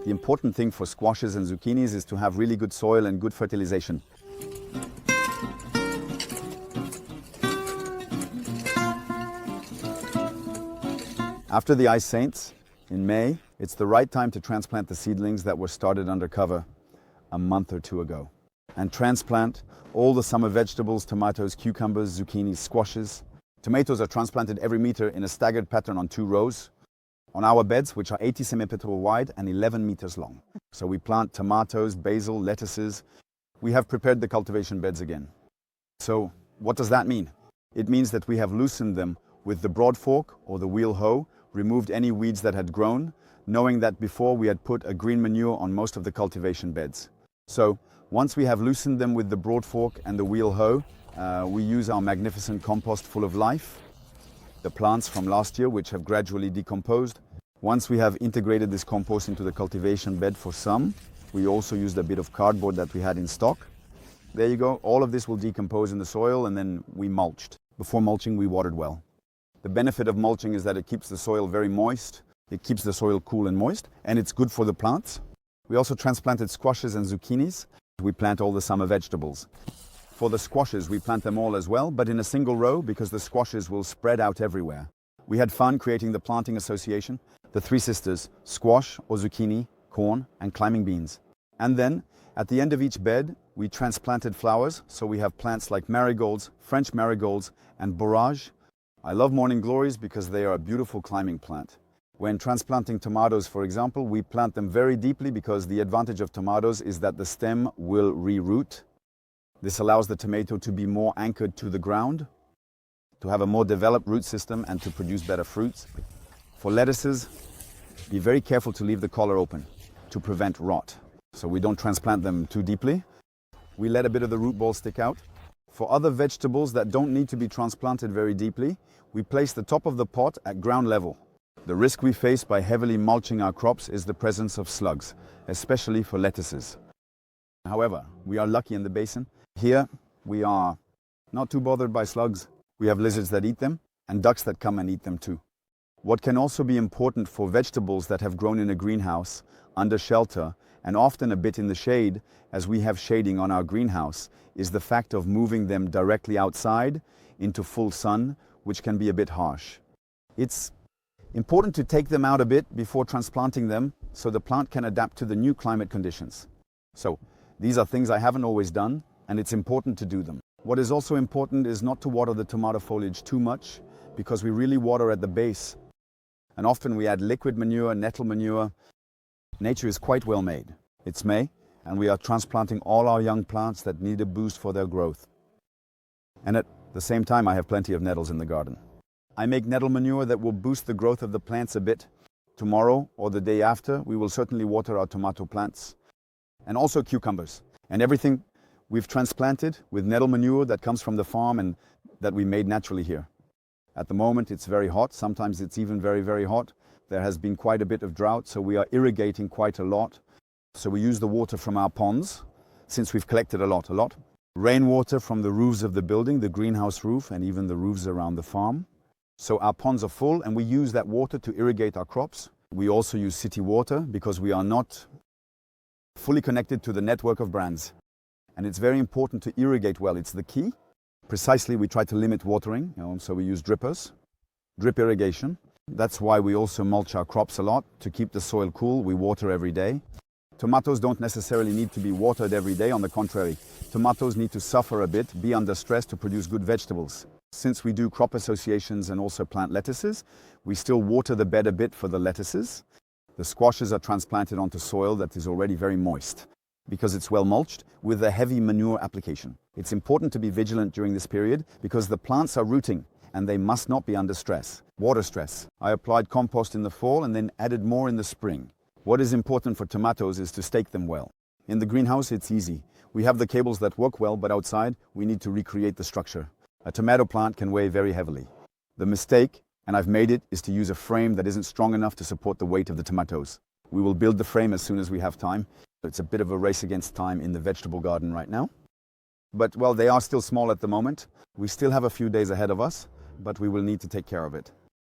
The important thing for squashes and zucchinis is to have really good soil and good fertilization. After the ice saints, in May, it's the right time to transplant the seedlings that were started under cover a month or two ago. And transplant all the summer vegetables, tomatoes, cucumbers, zucchinis, squashes. Tomatoes are transplanted every meter in a staggered pattern on 2 rows on our beds, which are 80 centimeters wide and 11 meters long. So we plant tomatoes, basil, lettuces. We have prepared the cultivation beds again. So what does that mean? It means that we have loosened them with the broad fork or the wheel hoe, removed any weeds that had grown, knowing that before we had put a green manure on most of the cultivation beds. So once we have loosened them with the broad fork and the wheel hoe, we use our magnificent compost full of life, the plants from last year which have gradually decomposed. Once we have integrated this compost into the cultivation bed for some, we also used a bit of cardboard that we had in stock. There you go, all of this will decompose in the soil and then we mulched. Before mulching we watered well. The benefit of mulching is that it keeps the soil very moist, it keeps the soil cool and moist, and it's good for the plants. We also transplanted squashes and zucchinis. We plant all the summer vegetables. For the squashes, we plant them all as well, but in a single row because the squashes will spread out everywhere. We had fun creating the planting association, the 3 sisters, squash or zucchini, corn and climbing beans. And then, at the end of each bed, we transplanted flowers, so we have plants like marigolds, French marigolds and borage. I love morning glories because they are a beautiful climbing plant. When transplanting tomatoes, for example, we plant them very deeply because the advantage of tomatoes is that the stem will re-root. This allows the tomato to be more anchored to the ground, to have a more developed root system and to produce better fruits. For lettuces, be very careful to leave the collar open to prevent rot. So we don't transplant them too deeply. We let a bit of the root ball stick out. For other vegetables that don't need to be transplanted very deeply, we place the top of the pot at ground level. The risk we face by heavily mulching our crops is the presence of slugs, especially for lettuces. However, we are lucky in the basin. Here, we are not too bothered by slugs. We have lizards that eat them and ducks that come and eat them too. What can also be important for vegetables that have grown in a greenhouse, under shelter, and often a bit in the shade, as we have shading on our greenhouse, is the fact of moving them directly outside into full sun, which can be a bit harsh. It's important to take them out a bit before transplanting them so the plant can adapt to the new climate conditions. So these are things I haven't always done, and it's important to do them. What is also important is not to water the tomato foliage too much because we really water at the base. And often we add liquid manure, nettle manure. Nature is quite well made. It's May, and we are transplanting all our young plants that need a boost for their growth. And at the same time, I have plenty of nettles in the garden. I make nettle manure that will boost the growth of the plants a bit. Tomorrow or the day after, we will certainly water our tomato plants and also cucumbers. And everything we've transplanted with nettle manure that comes from the farm and that we made naturally here. At the moment, it's very hot. Sometimes it's even very, very hot. There has been quite a bit of drought, so we are irrigating quite a lot. So we use the water from our ponds, since we've collected a lot. Rainwater from the roofs of the building, the greenhouse roof, and even the roofs around the farm. So our ponds are full and we use that water to irrigate our crops. We also use city water because we are not fully connected to the network of brands. And it's very important to irrigate well. It's the key. Precisely, we try to limit watering, so we use drippers, drip irrigation. That's why we also mulch our crops a lot. To keep the soil cool, we water every day. Tomatoes don't necessarily need to be watered every day. On the contrary, tomatoes need to suffer a bit, be under stress to produce good vegetables. Since we do crop associations and also plant lettuces, we still water the bed a bit for the lettuces. The squashes are transplanted onto soil that is already very moist because it's well mulched with a heavy manure application. It's important to be vigilant during this period because the plants are rooting and they must not be under stress, water stress. I applied compost in the fall and then added more in the spring. What is important for tomatoes is to stake them well. In the greenhouse, it's easy. We have the cables that work well, but outside, we need to recreate the structure. A tomato plant can weigh very heavily. The mistake, and I've made it, is to use a frame that isn't strong enough to support the weight of the tomatoes. We will build the frame as soon as we have time. It's a bit of a race against time in the vegetable garden right now. But, well, they are still small at the moment. We still have a few days ahead of us, but we will need to take care of it.